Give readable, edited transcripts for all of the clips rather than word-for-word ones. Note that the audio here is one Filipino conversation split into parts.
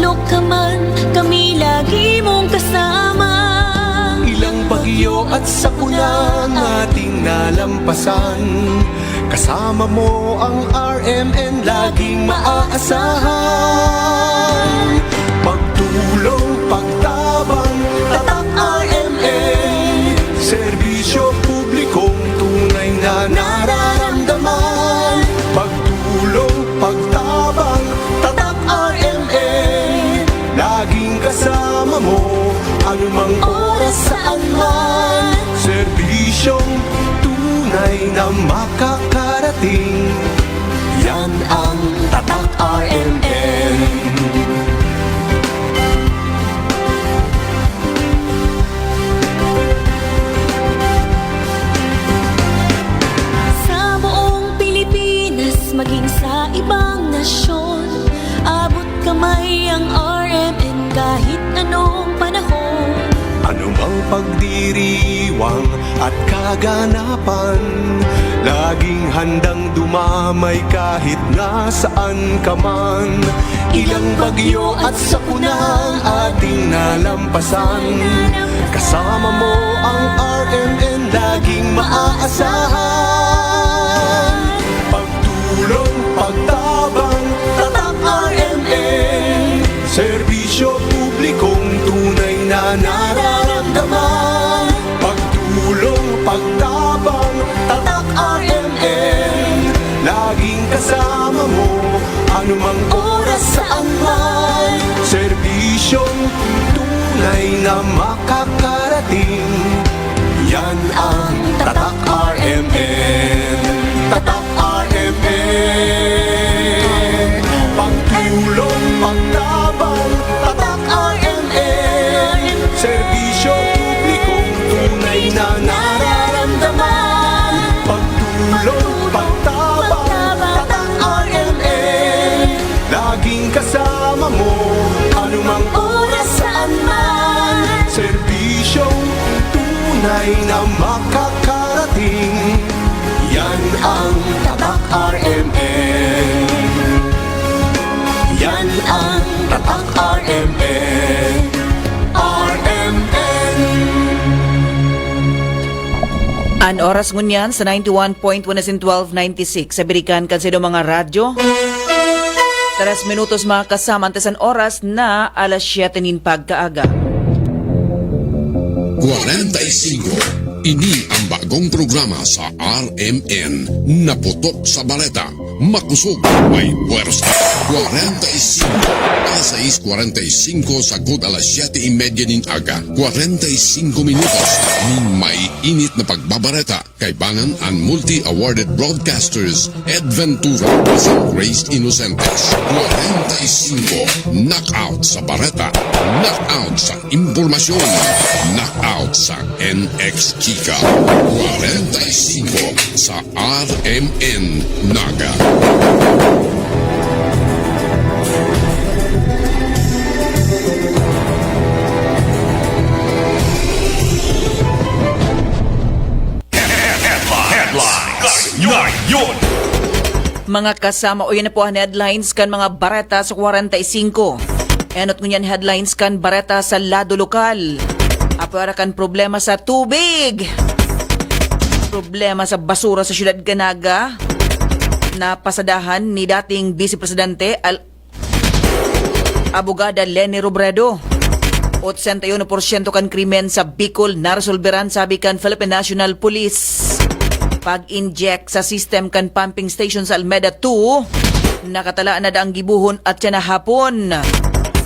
sulok ka man, kami lagi mong kasama. Ilang bagyo at sakunang ating nalampasan, kasama mo ang RMN laging maaasahan. Pagtulong, pagtabang, tatak RMN, serbisyo publikong tunay na nararamdaman. Pagtulong, pagtabang, tatak RMN, laging kasama mo, anumang oras saan man. Serbisyong tunay na makakarating, yan ang tatak RMN. Sa buong Pilipinas, maging sa ibang nasyon, abot kamay ang RMN kahit anong panahon. Anumang pagdiriwang at kaganapan, laging handang dumamay kahit nasaan ka man. Ilang bagyo at sakunang ating nalampasan, kasama mo ang RMN laging maaasahan. Pagtulong, pagtabang, tatak RMN, serbisyo publikong tunay na nararamdaman. Pagtulong, pagtabang, tatak RMN, laging kasama mo, anumang oras saan man. Serbisyong tunay na makakarating, yan ang tatak RMN. Tatak RMN, pagtulong, pagtabang, tatak RMN, serbisyo publikong tunay na nararamdaman. Pagtulong, pagtabang, tatak RMN, laging kasama mo, anumang oras saan man. Serbisyong tunay na makakarating, yan ang tatak RMN. Yan ang tatak RMN. RMN. An oras ngunyan sa 91.1 and 1296 sa Birikan kansido mga radyo. 3 minutos mga kasama antes an oras na alas 7 nin pagkaaga. 45. Ini ang bagong programa sa RMN. Naputok sa baleta, makusog, may puwersa. 45. Alas 6:45 sagod alas 7:30 nin aga. 45 minutos nin may init na pagbabareta kay bangan ang multi-awarded broadcasters Ed Ventura at Grace Inocentes. 45. Knockout sa bareta, knockout sa impormasyon, knockout sa NX Chika. 45 sa RMN Naga. Mga kasama o yan na po ang headlines kan mga bareta sa 45. Enot ngunyan headlines kan bareta sa lado lokal. Apara kan problema sa tubig. Problema sa basura sa syudad Ganaga. Napasadahan ni dating Vice Presidente Abogada Leni Robredo. 81% kan krimen sa Bicol naresolberan sabi kan Philippine National Police. Pag-inject sa system kan pumping station sa Almeda 2, nakatalaan na daang gibuhon at siya na hapon.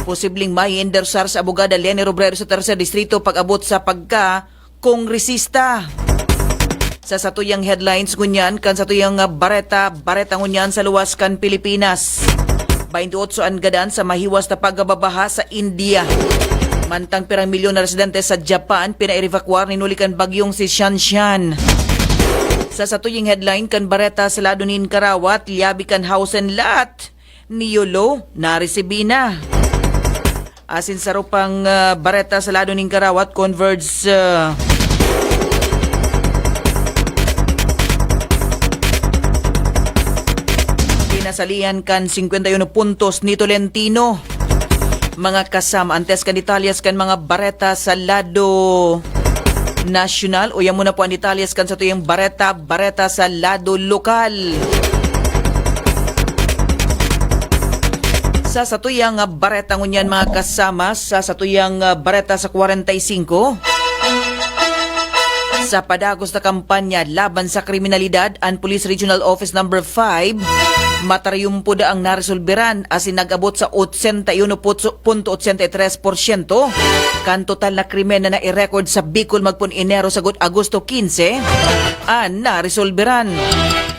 Posibleng may endorsar sa Abogada Leni Robredo sa 3rd Distrito pag-abot sa pagka-kongresista. Sa satuyang headlines ngunyan, kan satuyang bareta ngunyan sa luwas kan Pilipinas. 28 ang gadan sa mahiwas na pagbabaha sa India. Mantang pirang milyon na residente sa Japan, pina-evacuar ninulikan bagyong si Shanshan. Sa satuyang headline kan bareta sa lado nin Karawat, liyabi kan house and lot ni Yolo naresibina. Asin sa rupang bareta sa lado nin Karawat, converge pinasalian kan 51 puntos ni Tolentino. Mga kasama, antes kan detalyas kan mga bareta sa lado nasyonal. Uyan muna po ang detalyas kan sa tuyang bareta sa lado lokal. Sa satuyang bareta ngunyan mga kasama, sa satuyang bareta sa 45, sa padagos na kampanya laban sa kriminalidad, ang Police Regional Office Number 5 matarayum po da ang naresolberan asin nag-abot sa 81.83% kan total na krimen na nai-record sa Bicol magpun Enero sagot Agosto 15 ang naresolberan.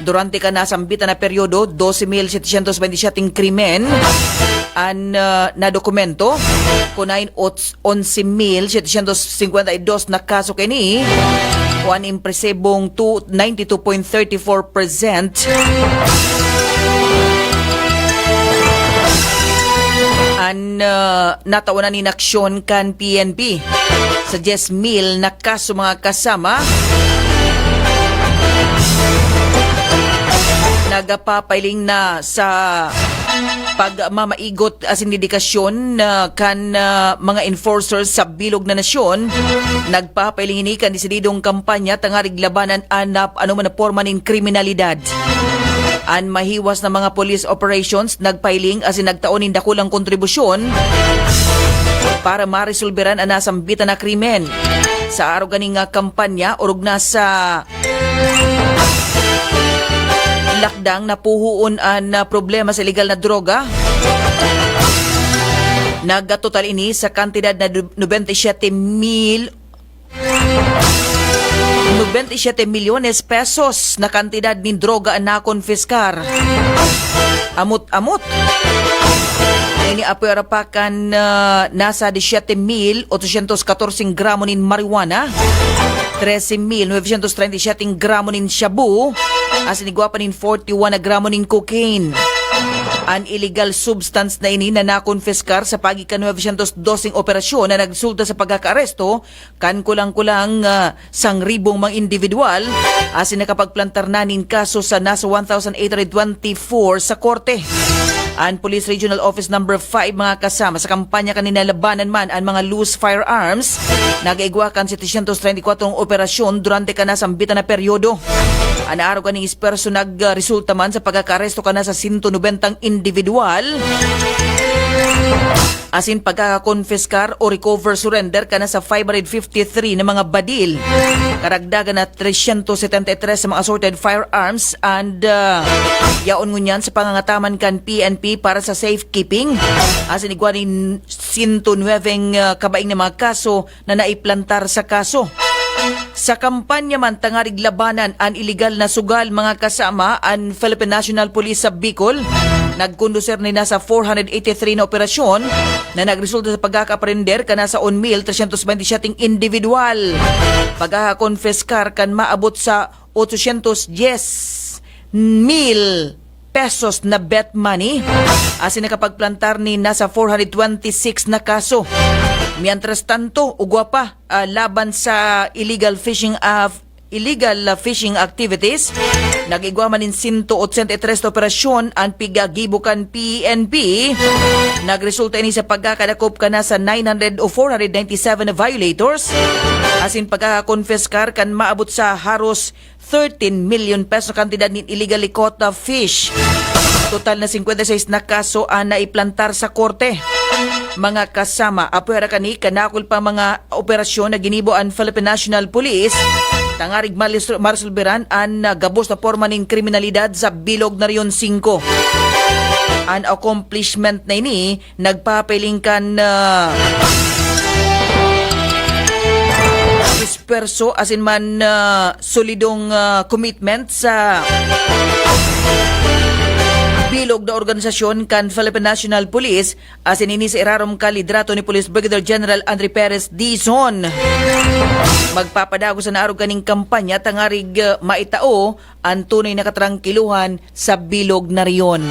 Durante ka nasambitan na peryodo, 12,727 krimen ang na dokumento, kunain 11,752 na kaso kini, o ang impresibong 92.34% ang natawanan in aksyon kan PNP. Sa 10,000 na kaso mga kasama, nagapapailing na sa pagmamaigot as indikasyon kan mga enforcers sa bilog na nasyon. Nagpapailing ini kan disididong kampanya tangarig labanan anap anuman na porma nin kriminalidad. An mahiwas na mga police operations nagpailing as nagtaon in dakulang kontribusyon para maresolberan ang nasambitan na krimen. Sa araw ganing kampanya urog na sa lakdang na puhuon ang problema sa illegal na droga. Nagatotal ini sa kantidad na 97 milyones pesos na kantidad ni droga ang nakonfiskar. Amot-amot. Ini apera pakan nasa 17,814 gramo nin marijuana, 13,937 gramo nin shabu, as inigwapan nin 41 na gramo nin cocaine. An illegal substance na ini na nakonfiskar sa pagikan 912 operasyon na nagsulta sa pagkakaaresto kan kulang-kulang 1,000 mga individual as nakapagplantar na nin kaso sa nasa 1,824 sa korte. Ang Police Regional Office Number 5 mga kasama sa kampanya kanina labanan man ang mga loose firearms, nagaigwakan 734 operasyon durante kanasambitan na peryodo. Ang araw kaning isperso nagresulta man sa pagkakaresto kana sa 190 individual, asin pagkakakonfiskar o recover surrender kana sa 553 na mga badil, karagdagan na 373 sa mga assorted firearms and yaon ngunyan sa pangangataman kan PNP para sa safekeeping, asin igwanin 109 kabaing na mga kaso na naiplantar sa kaso. Sa kampanya man tangarig labanan ang illegal na sugal mga kasama, ang Philippine National Police sa Bicol nagkonduser ni nasa 483 na operasyon na nagresulta sa pagkakaprender kana sa 1,327 individual. Pagkakakonfiskar kan maabot sa 810,000 pesos na bet money, asin nakapagplantar ni nasa 426 na kaso. Mientras tanto, ugwa pa laban sa illegal fishing activities, nag-igwa man in 183 operasyon ang pigagibukan PNP. Nagresulta ini sa pagkakadakop kana sa 900 o 497 na violators, asin pagkakakonfiskar kan maabot sa haros 13 million peso kantidad ni illegally caught fish. Total na 56 na kaso ang naiplantar sa korte. Mga kasama, apwera kani kanakul pa mga operasyon na ginibo ang Philippine National Police, tangarig maresolberan ang gabos na porma ng kriminalidad sa bilog na riyon 5. Ang accomplishment na ini, nagpapiling kan disperso asin man solidong commitment sa bilog na organisasyon kan Philippine National Police, asin ini sa irarom ka lidrato ni Police Brigadier General Andre Perez Dizon. Magpapadago sa naarog kaning kampanya tangarig maitao ang tunay na katrangkiluhan sa bilog na riyon.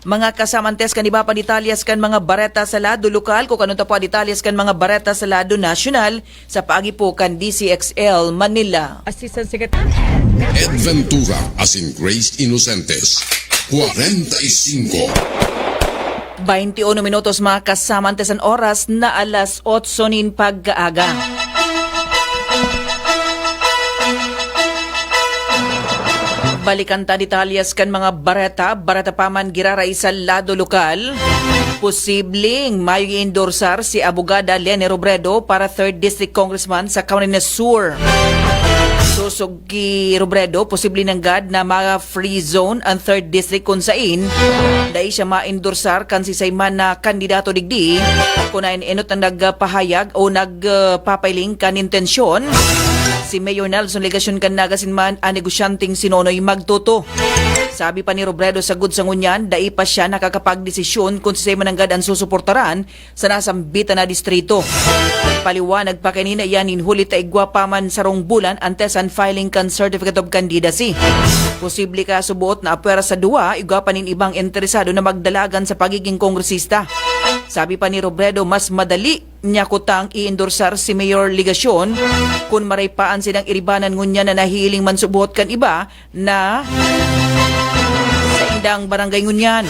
Mga kasamantes kan iba pa detalyas kan mga bareta sa lado lokal, kung kanunta po detalyas kan mga bareta sa lado nasyonal sa paagi po kan DCXL Manila. Assistant Secretary Ed Ventura asin Grace Inocentes, 45. 21 minutos mga kasama antes ang oras na alas 8 nin pag-aaga. Balikan ta detalyas kan mga barata paman giraray sa lado lokal. Posibleng mayo i-endorsar si abogada Leni Robredo para 3rd District Congressman sa Camarines Sur. Susog ki Robredo, posible ng gad na mga free zone ang 3rd District kung sain. Dahil siya ma-endorsar kan si Sayman na kandidato digdi. Kung inot ang nagpahayag o nagpapailing kan intensyon. Si Mayor Nelson Legasyon kan nagasinman ang negosyanteng sinonoy magtuto. Sabi pa ni Robredo sa gud sa ngunyan, dai pa siya nakakapagdesisyon kung si Sayman ang gad ang susuportaran sa nasambitan na distrito. Paliwanag pa kanina yan inhuli ta igwapaman sarong bulan antes ang filing kan Certificate of Candidacy. Posible ka subuot na apwera sa duwa, igwapanin ibang interesado na magdalagan sa pagiging kongresista. Sabi pa ni Robredo, mas madali niya kutang i-endorsar si Mayor Legasyon kung maraypaan silang iribanan ngunya na nahiling man subuot kan iba na sa indang barangay ngunyan.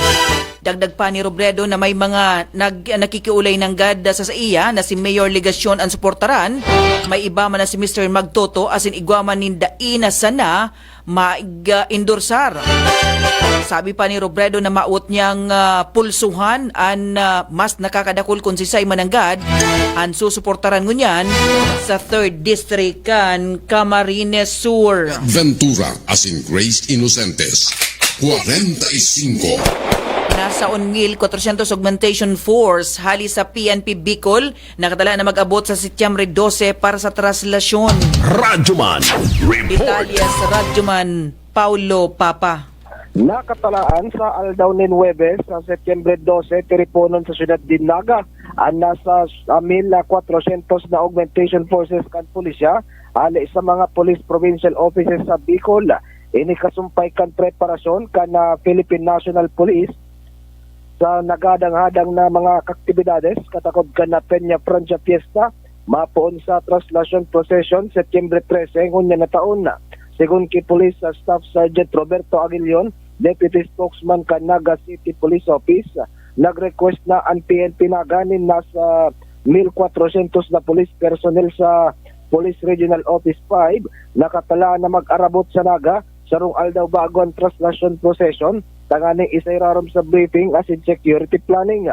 Dagdag pa ni Robredo na may mga nakikiulay ng gad sa iya na si Mayor Legasyon ang suportaran. May iba man na si Mr. Magtoto asin igwaman nindain na sana mag-endorsar. Sabi pa ni Robredo na maut niyang pulsuhan ang mas nakakadakol kung si Simon Anggad ang susuportaran ngunyan sa 3rd District kan Camarines Sur. Ventura asin Grace Inocentes, 45. Nasa 1,400 augmentation force hali sa PNP Bicol, nakatala na mag-abot sa Setyembre 12 para sa traslasyon. Radyoman Report. Detalles Radyoman Paulo Papa. Nakatalaan sa Aldaw ni Nueves sa Setyembre 12, tiriponon sa siyudad Dinaga ang nasa 1,400 na augmentation forces kan pulisya ali sa mga police provincial offices sa Bicol. Ini kasumpay kan preparasyon kan Philippine National Police sa nagadang-hadang na mga aktibidades katakod kan na Peña Francia Fiesta mapoon sa traslasyon procession Setyembre 13 ngunya na taon na. Sigun ki Police Staff Sergeant Roberto Aguilion, Deputy Spokesman kan Naga City Police Office, nag-request na ang PNP Naganin nasa 1,400 na police personnel sa Police Regional Office 5 nakatala na mag-arabot sa Naga sarong aldaw bago ang traslasyon procession tanganing isairarom sa briefing as in security planning.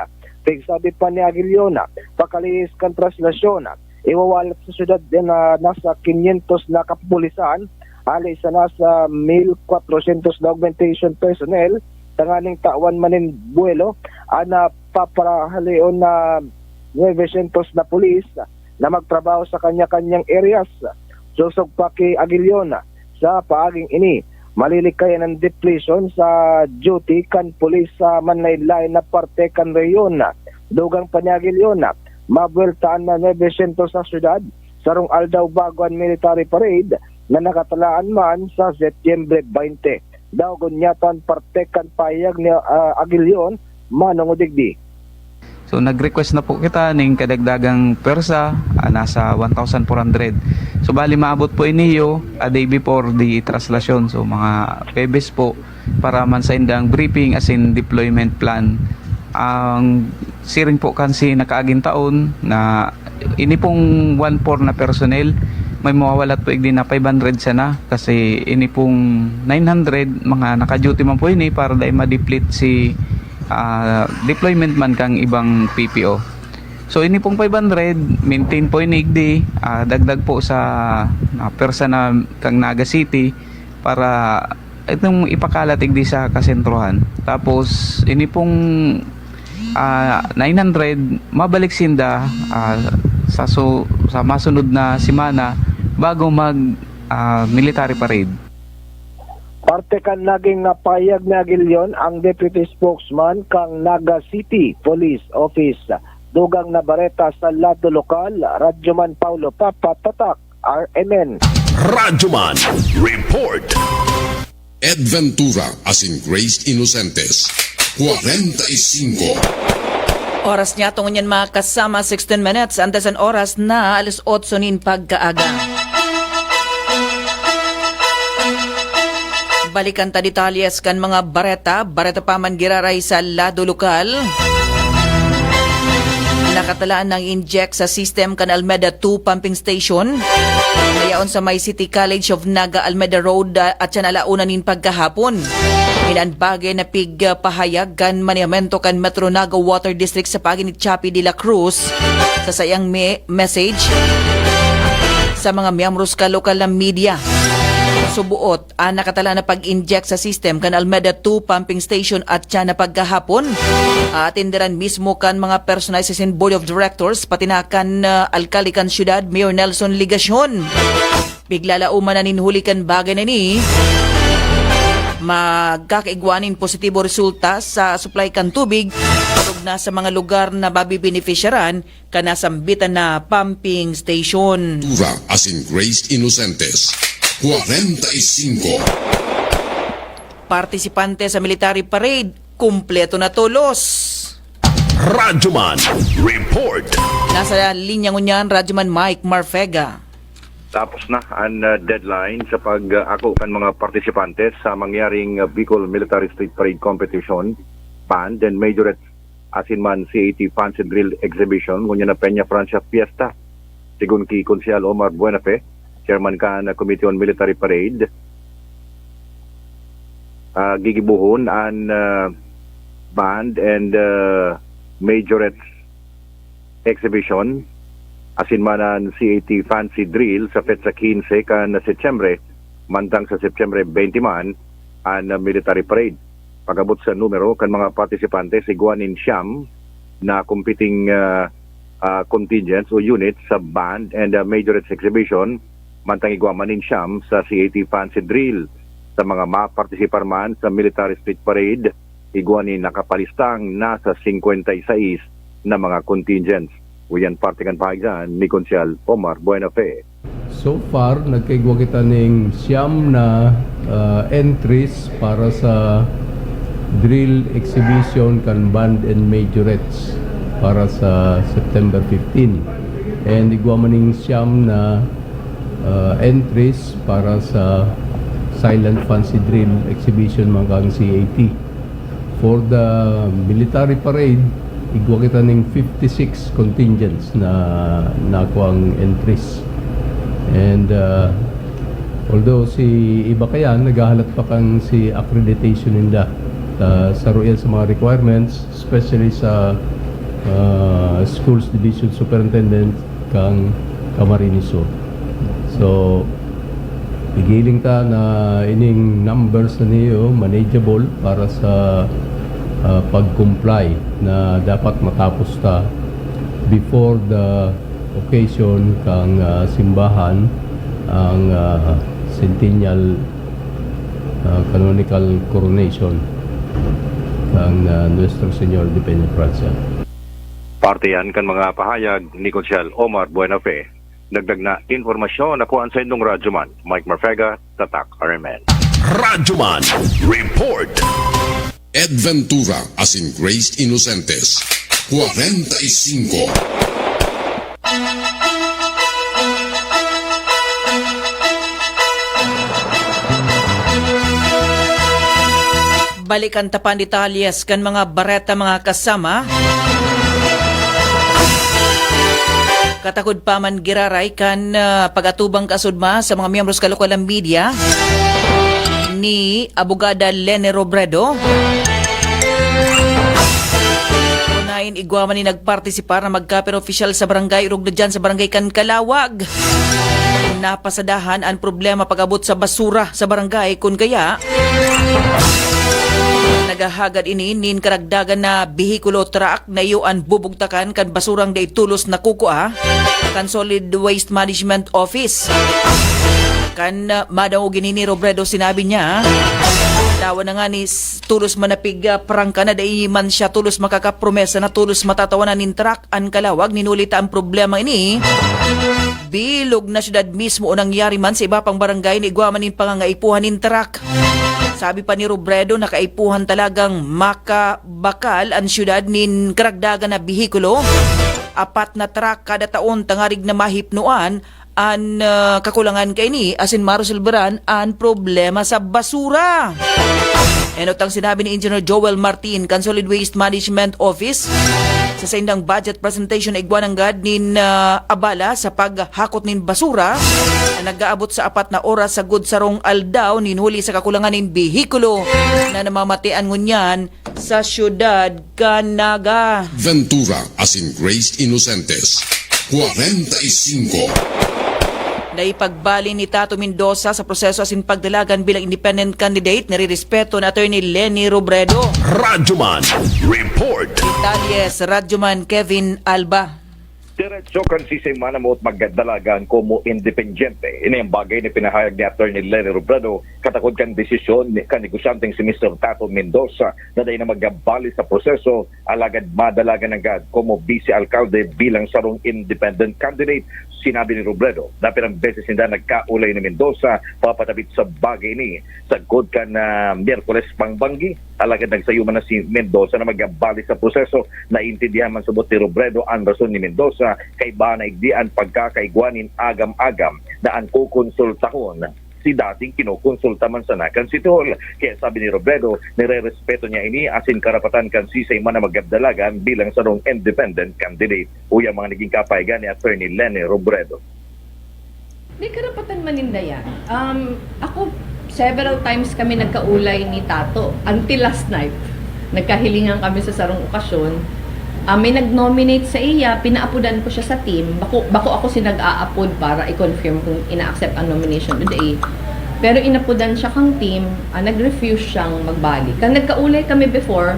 Sabi pa ni Aguilion, pakalihis kan traslasyon, iwawalat sa syudad na nasa 500 na kapulisan, ali sa nasa 1,400 na augmentation personnel, tanganing tawan manin buwelo, ana paparahalion na 900 na pulis na magtrabaho sa kanya-kanyang areas. Susog pa kay Aguilion sa paaging ini, malilikayan ng depletion sa duty kan pulis sa manlaylay na parte kan reyon. Dugang panyagil yun, mabueltaan na 900 sa syudad, sarong aldaw baguan military parade na nakatalaan man sa Setyembre 20. Daw gunyatan parte kan payag ni Aguilion, Manong Udigdi. So nag-request na po kita ng kadagdagang persa, nasa 1,400. So bali maabot po iniyo a day before the traslasyon. So mga pebes po para man sa indang briefing as in deployment plan. Ang siring po kansi nakaaging taon na ini pong 1,400 na personnel, may mawawalat po igdi na 500 sana kasi ini pong 900 mga naka-duty man po ini para dahil ma-deplete si deployment man kang ibang PPO. So ini pong 500 maintain po inigdi, dagdag po sa persa na kang Naga City para itong ipakalat igdi sa kasentruhan. Tapos ini pong 900 mabalik sinda sa masunod na simana bago mag military parade. Parte kan naging napayag ni Aguilion ang Deputy Spokesman kang Naga City Police Office. Dugang Nabareta sa lado lokal, Radyoman Paulo Papa, Tatak, RMN. Radyoman Report. Ed Ventura asin Grace Inocentes, 45. Oras niya tungon yan mga kasama 16 minutes antes ang oras na alas 8 nin pagkaaga. Balikan ta detalyes kan mga bareta paman giraray sa lado lokal. Nakatalaan ng inject sa system kan Almeda 2 pumping station. Ngayon sa May City College of Naga Almeda Road at siya nalaunan nin pagkahapon. Inanbagay na pahayag kan maniamento kan Metro Naga Water District sa paginit Chapi de la Cruz sa sayang message sa mga miyembros ka lokal na media. Subuot, nakatala na pag-inject sa system kan Almeda 2 pumping station at siya na pagkahapon. Atindiran mismo kan mga personalization board of directors pati na kan alkali kan syudad Mayor Nelson Ligacion. Biglalauman na ninhuli kan bagay na ni magkakaigwanin positibo resulta sa supply kan tubig tugod na sa mga lugar na babibeneficiaran kanasambitan na pumping station. Tura as in Grace Inocentes. 45. Partisipante sa military parade, kumpleto na tulos. Radyoman Report. Nasa linya ngunyan, Radyoman Mike Marfega. Tapos na ang deadline sa pag-ako kan mga partisipante sa mangyaring Bicol Military Street Parade Competition, Band and Majorette Asinman CAT Fancy Drill Exhibition, ngunya na Peña Francia Fiesta. Sigun ki Konsyal Omar Buenafe, Chairman ka na Committee on Military Parade, gigibuhon ang Band and Majorette Exhibition asinmanan CAT Fancy Drill sa petsa 15 kan Setyembre mantang sa Setyembre 20 man ang Military Parade. Pagabot sa numero kan mga partisipante siguanin siyam na competing contingents o units sa Band and Majorette Exhibition mantang igwamanin siyam sa CAT Fancy Drill. Sa mga mapartisipar man sa Military Street Parade, igwanin nakapalistang nasa 56 na mga contingents. Uyan parte kan pahigdan ni Konsyal Omar Buenafe. So far, nagkaigwa kita ng siyam na entries para sa drill exhibition kan Band and Majorettes para sa September 15. And igwa maning siyam na entries para sa Silent Fancy Drill Exhibition mga CAT. For the military parade, igwa kita ng 56 contingents na nakuang entries. And although si iba kaya naghahalat pa kang si accreditation nila sa royal sa mga requirements, especially sa Schools Division Superintendent kang Camarines Sur. So, pigiling ta na ining numbers na niyo manageable para sa pag-comply na dapat matapos ta before the occasion kang simbahan ang centennial canonical coronation kang Nuestro Señor de Peña Francia. Parte yan kan mga pahayag ni Konsyal Omar Buenafe. Dagdag na informasyon ako ang sa indong Radyoman, Mike Marfega, Tatak RMN. Radyoman Report. Adventura as in Grace Inocentes. 45. Balikan tapan detalyes kan mga bareta mga kasama. Katakod pa man giraray kan pagatubang kasudma sa mga miyembros kalokalang media ni Abogada Lene Robredo. Unahin igwaman ni nagpartisipar na magkapin official sa barangay Urugdo dyan sa barangay Kankalawag. Napasadahan ang problema pag-abot sa basura sa barangay kun kaya nagahagad ini nin karagdagan na bihikulo truck na iyuan bubugtakan kan basurang day tulos na kukua kan Solid Waste Management Office. Kan madaw ginini Robredo sinabi niya dawa na nga ni tulos manapig prangka na day man siya tulos makakapromesa na tulos matatawanan nin truck ang kalawag ninulita ang problema ini bilog na syudad mismo o nangyari man sa iba pang barangay ni igwaman nin pangangaipuhan nin truck. Sabi pa ni Robredo, nakaipuhan talagang makabakal ang syudad nin karagdagan na bihikulo. 4 na truck kada taon tangarig na mahipnuan an kakulangan kay ni asin marusulberan an problema sa basura. Enotang sinabi ni Engineer Joel Martin kan Solid Waste Management Office, Sa saindang budget presentation igwananggad nin abala sa paghakot nin basura na nag-aabot sa 4 na oras sa Gudsarong Aldaw ninhuli sa kakulangan nin bihikulo na namamatian ngunyan sa syudad Canaga. Ventura as in Grace Inocentes. 45. Naipagbali ni Tato Mendoza sa proseso asin pagdalagan bilang independent candidate, narirespeto na Attorney Lenny Robredo. Radyoman Report. Detalles, Radyoman Kevin Alba. Diretso kan si Semana mo at magdalagan como independyente. Ini ang bagay na pinahayag ni Attorney Lenny Robredo katakod kan desisyon ni kanegosyanteng si Mr. Tato Mendoza na dahil na magabali sa proseso alagad madalagan agad como vice-alcalde bilang sarong independent candidate. Sinabi ni Robredo, dapit ang beses hindi nagkaulay ni Mendoza papatabit sa bagay ni sagod ka na Miyerkules pangbanggi. Alagad nagsayo man na si Mendoza na magabali sa proseso. Naintindihan man subot ni Robredo ang rason ni Mendoza kay ba naigdian pagkakaigwanin agam-agam na ang kukonsultahon si dating kinukonsulta man sa nakan City Hall. Kaya sabi ni Robredo, nire-respeto niya ini asin karapatan kan sisay man na magabdalagan bilang sarong independent candidate. Uya mga naging kapayagan ni Attorney Lenny Robredo. May karapatan maninda yan. Ako, several times kami nagkaulay ni Tato. Until last night, nagkahilingan kami sa sarong okasyon. May nag-nominate sa iya, pinaapudan ko siya sa team. Bako ako sinag-aapod para i-confirm kung ina-accept ang nomination today. Pero inapudan siya kang team, nag-refuse siyang magbalik. Kung nagkaulay kami before,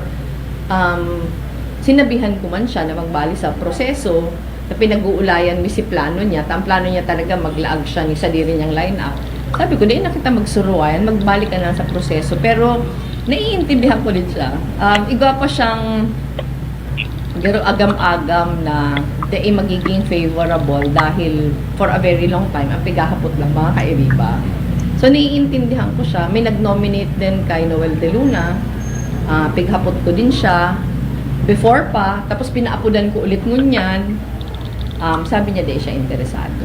sinabihan ko man siya na magbali sa proseso, na pinag-uulayan mi si plano niya. Ang plano niya talaga maglaag siya ni sa diri niyang line-up. Sabi ko, di na kita magsuruayan, magbalik ka na sa proseso. Pero naiintindihan ko din siya. Iba pa siyang pero agam-agam na di magiging favorable dahil for a very long time ang pigahapot lang mga kairiba. So naiintindihan ko siya. May nag-nominate din kay Noel De Luna. Pighapot ko din siya before pa. Tapos pinaapudan ko ulit ngunyan. Sabi niya di siya interesado.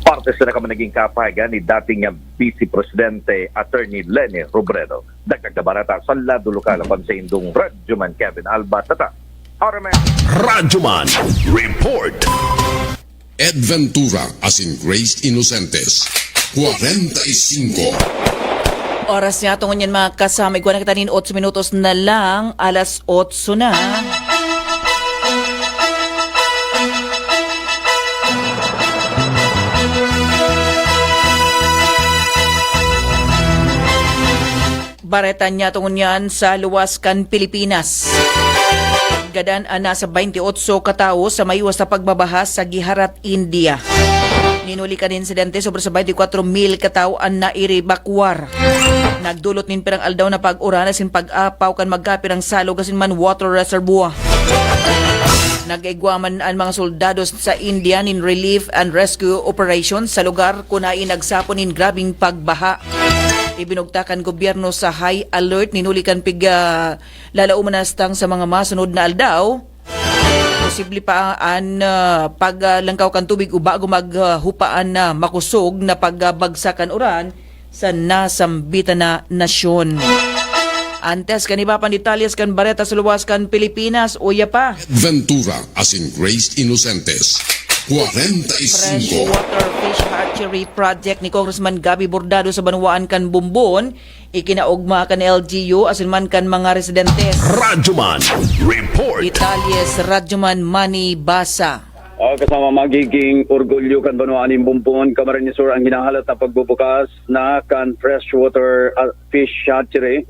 Parte sa naman naging kapayagan ni dating Vice Presidente Attorney Lenny Robredo. Dagdag na barata sa lado lokal ang pansaindong Radyoman Kevin Alba Tata. Radyoman Report. Ed Ventura as in Grace Inocentes. 45. Oras niya tungon yan mga kasama. Iguan na kita nin 8 minutos na lang. Alas 8 na. Baretan niya tungon yan sa Luwascan, Pilipinas. Gadan nasa 28 katao sa mayuwas sa pagbabahas sa Giharat, India. Ninuli ka ng insidente sobre sa 24,000 katao ang nairibakwar. Nagdulot nin pirang aldaw na pag-urana sin pag-apaw kan magkapirang salog asin man water reservoir. Nag-igwaman ang mga soldados sa India nin relief and rescue operations sa lugar kunain nagsapon nin grabing pagbaha. Ibinugtakan gobyerno sa high alert, ninulikan lalaumanastang sa mga masunod na aldaw. Posible pa ang paglangkaw kan tubig o bago maghupaan na makusog na pagbagsakan uran sa nasambitan na nasyon. Antes kaniba pan detalyes kan bareta sa Luwascan, Pilipinas, uya pa. Ventura as in Grace Inocentes. 45. Freshwater Fish Hatchery Project ni Congressman Gabi Bordado sa Banwaan kan Bumbon, ikinaugma kan LGU asin man kan mga residentes. Radyoman Report. Detalles, Radyoman Manny Basa. Kasama magiging orgulyo kan Banwaan ng Bumbon, Camarines Sur ang hinahalat na pagbubukas na kan Freshwater Fish Hatchery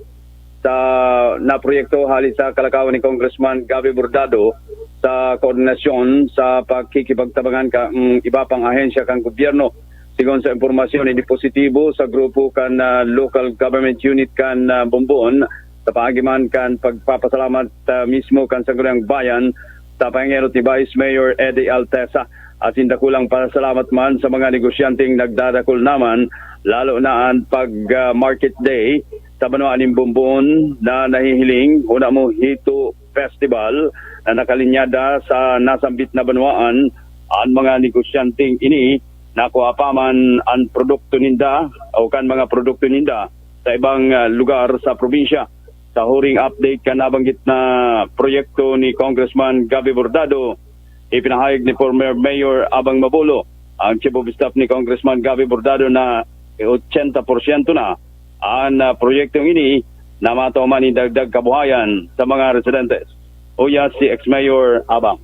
na proyekto halis sa kalakawan ni Congressman Gabi Bordado sa koordinasyon sa pagkikipagtabangan kang iba pang ahensya kang gobyerno. Sigon sa impormasyon hindi positibo sa grupo kan local government unit kan Bumbon sa paagiman kan pagpapasalamat mismo kan Sangguniang Bayan sa pangero ni Vice Mayor Eddie Altesa at sindakulang pasalamat man sa mga negosyanteng nagdadakol naman lalo na ang pag market day sa Banwaan ng Bumbon na nahihiling una mo Hito Festival na nakalinyada sa nasambit na Banwaan ang mga negosyanteng ini nakuha pa man ang produkto ninda o kan mga produkto ninda sa ibang lugar sa probinsya. sa huring update ka nabanggit na proyekto ni Congressman Gabby Bordado, ipinahayag ni former Mayor Abang Mabolo, ang Chief of Staff ni Congressman Gabby Bordado na 80% na ang proyektong ini na matuman ni dagdag kabuhayan sa mga residentes. Uya si ex-Mayor Abang.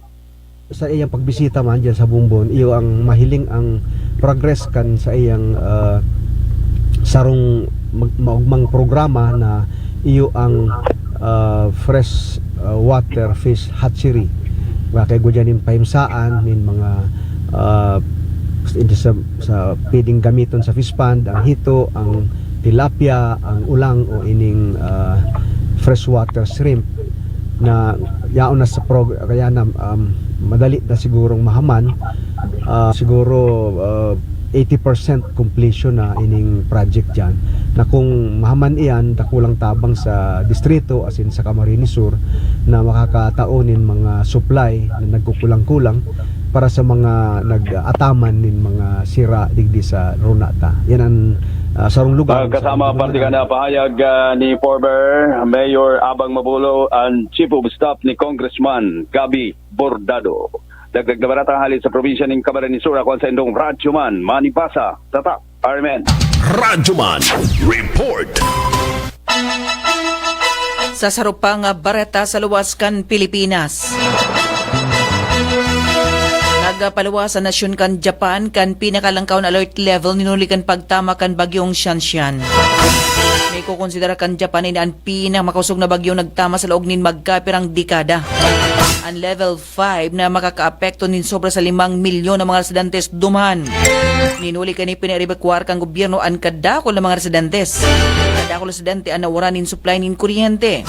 Sa iyang pagbisita man dyan sa Bumbon, iyo ang mahiling ang progress kan sa iyang sarong maugmang programa na iyo ang fresh water fish hatchery. Kay gudyanin paimsaan nin mga sa pwedeng gamiton sa fish pond, ang hito, ang tilapia, ang ulang o ining freshwater shrimp na yaon na sa kaya na madali na sigurong mahaman, siguro 80% completion na ining project dyan, na kung mahaman iyan takulang tabang sa distrito as in sa Camarines Sur na makakataonin mga supply na nagkukulang-kulang para sa mga nag-ataman nin mga sira digdi sa Ronata. Yan ang sarong lugar. Kasama parte ka na pahayag ni former Mayor Abang Mabolo ang Chief of Staff ni Congressman Gabby Bordado. Dagdag na baratang halit sa probinsya ng Camarines Sur, ako sa indong Radyoman Manipasa, Tatak, Armen. Radyoman Report. Sa sarupang bareta sa luwaskan Pilipinas. Nagpaluwas sa nasyon kan Japan kan pinakalangkaw na alert level ninulikan pagtama kan bagyong Shanshan. May kukonsidera kan Japan ina ang pinakamakasog na bagyo nagtama sa laog nin magkapirang dekada. Ang level 5 na makakaapekto nin sobra sa 5 milyon ng mga residentes duman. Ninuli ka ni pinaribakwar kang gobyerno ang kadakol ng mga residentes. Kadakol residente ang nawaran nin supply nin kuryente.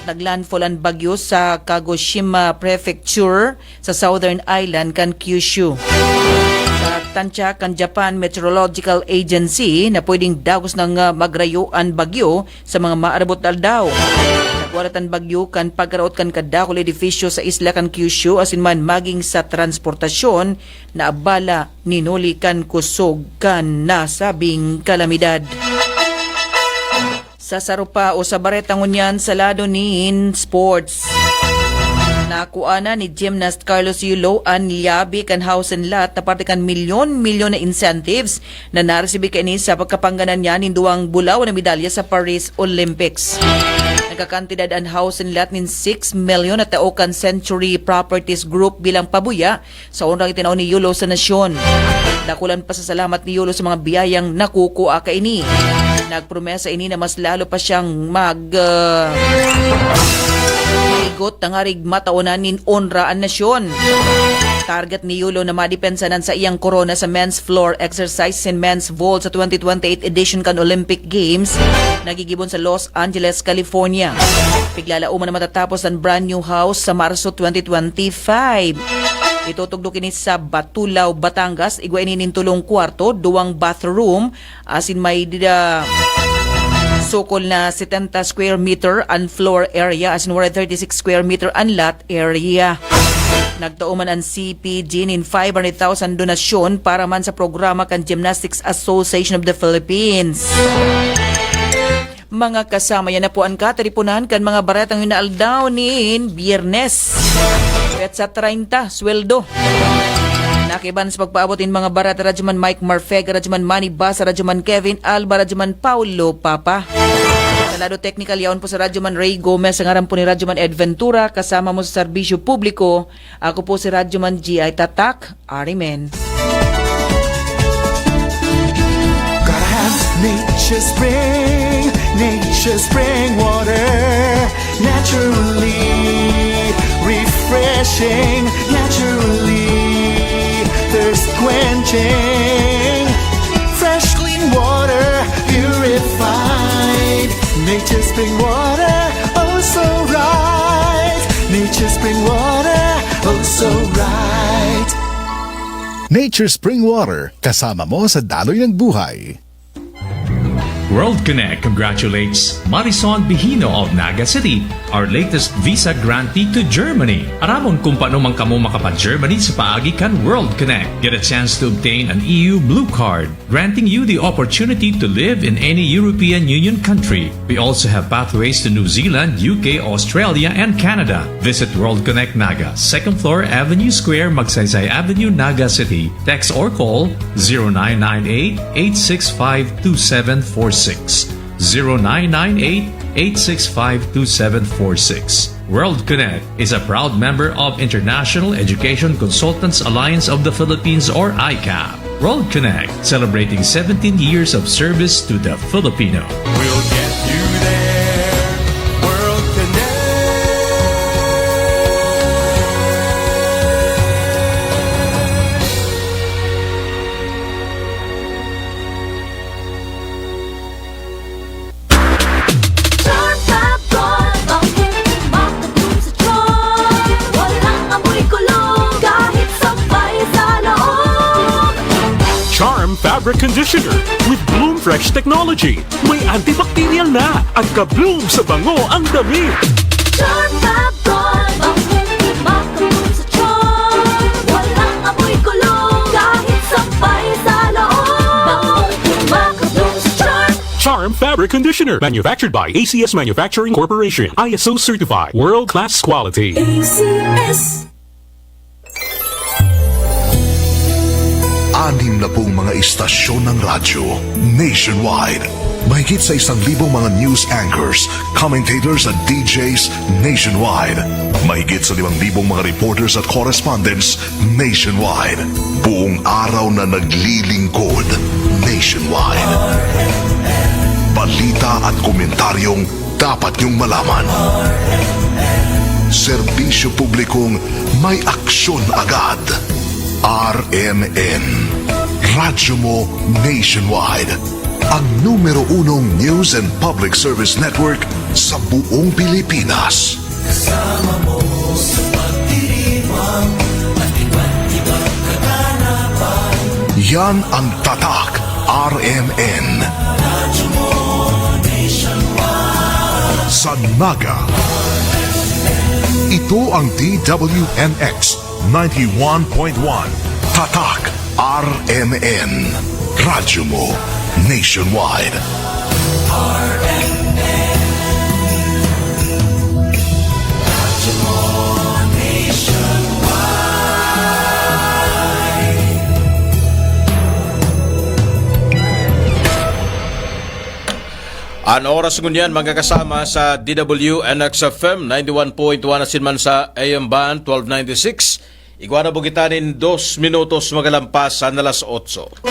At naglandfall ang bagyo sa Kagoshima Prefecture sa Southern Island kan Kyushu. Sa tansya kan Japan Meteorological Agency na pwedeng dagos ng magrayuan bagyo sa mga maarabot na aldaw. Nagwaratan bagyo kan pagkaraot kan kadakol edifisyo sa isla kan Kyushu asin man maging sa transportasyon na abala ninuli kan kusog kan nasabing kalamidad. Sa sarupa o sa baretang unyan sa lado nin sports. Nakuana ni gymnast Carlos Yulo ang liyabi kan house and lot na parte kan milyon-milyon na incentives na naresibi kani sa pagkapangganan niya nin duwang bulaw na medalya sa Paris Olympics. Nagkakantidad ang house and lot nin 6 milyon na taokan Century Properties Group bilang pabuya sa unang itinaw ni Yulo sa nasyon. Dakulan pa sa salamat ni Yulo sa mga biyayang nakukuha ka ini. Nagpromesa ini na mas lalo pa siyang igot ng harig mataunan nin onra ang nasyon. Target ni Yulo na madipensanan sa iyang korona sa men's floor exercise and men's vault sa 2028 edition kan Olympic Games nagigibon sa Los Angeles, California. Piglalauman na matatapos ang brand new house sa Marso 2025. Itutugdo kini sa Batulaw, Batangas. Igwainin nin tulong kwarto, duwang bathroom, asin may sukol na 70 square meter ang floor area, asin 36 square meter ang lot area. Nagtauman ang CPG nin 500,000 donasyon para man sa programa kan Gymnastics Association of the Philippines. Mga kasama yan na po ang kataripunan kan mga baratang hinaaldaw nin Biyernes. Sa 30, sweldo. Nakiban sa pagpaabotin mga barat, Radyoman Mike Marfega, Radyoman Manny Basa, Radyoman Kevin Alba, Radyoman Paulo Papa. Sa lado technical yaon po sa Radyoman Ray Gomez, ang aram po ni Radyoman Ed Ventura, kasama mo sa serbisyo publiko. Ako po si Radyoman G.I. Tatak, Arimen. Gotta have nature's spring water, naturally refreshing, naturally thirst quenching, fresh clean water, purified, nature's spring water, oh so right, nature's spring water, oh so right. Nature Spring Water, kasama mo sa daloy ng buhay. World Connect congratulates Marison Bihino of Naga City, our latest visa grantee to Germany. Aramon kung paano man kamo makapag-Germany sa paagi kan World Connect. Get a chance to obtain an EU Blue Card, granting you the opportunity to live in any European Union country. We also have pathways to New Zealand, UK, Australia, and Canada. Visit World Connect Naga, 2nd floor Avenue Square, Magsaysay Avenue, Naga City. Text or call 0998-865-2746. 0998-865-2746. World Connect is a proud member of International Education Consultants Alliance of the Philippines, or ICAP. World Connect, celebrating 17 years of service to the Filipino. We'll get you there. World Connect. Charm Fab Gold, bakit makatulong sa tiyan? Walang amoy kulong, kahit sabay sa loob. Charm Fabric Conditioner with Bloom Fresh technology. May antibacterial na at ka-bloom sa bango ang damit. Charm Fab Gold, bakit makatulong sa tiyan? Walang amoy kulong, kahit sabay sa loob. Bangong makatulong sa tiyan. Charm Fabric Conditioner, manufactured by ACS Manufacturing Corporation. ISO certified, world-class quality. ACS. Anim na pong mga istasyon ng radyo nationwide. Mahigit sa 1,000 mga news anchors, commentators at DJs nationwide. Mahigit sa 5,000 mga reporters at correspondents nationwide. Buong araw na naglilingkod nationwide. Balita at komentaryong dapat niyong malaman. Serbisyo publikong may aksyon agad. RMN, radyo mo nationwide. Ang numero 1 news and public service network sa buong Pilipinas. Kasama mo sa pagdiriwang at iba't ibang kaganapan. Yan ang tatak RMN. Radyo mo nationwide. Sa Naga. Ito ang DWNX 91.1. Tatak RMN. Radyo mo nationwide. Radyo mo nationwide. Ang oras ngunyan magkakasama sa DWNX-FM 91.1 asinman sa AM Band 1296. Iguana bugitanin 2 minutos magalampas sa alas 8.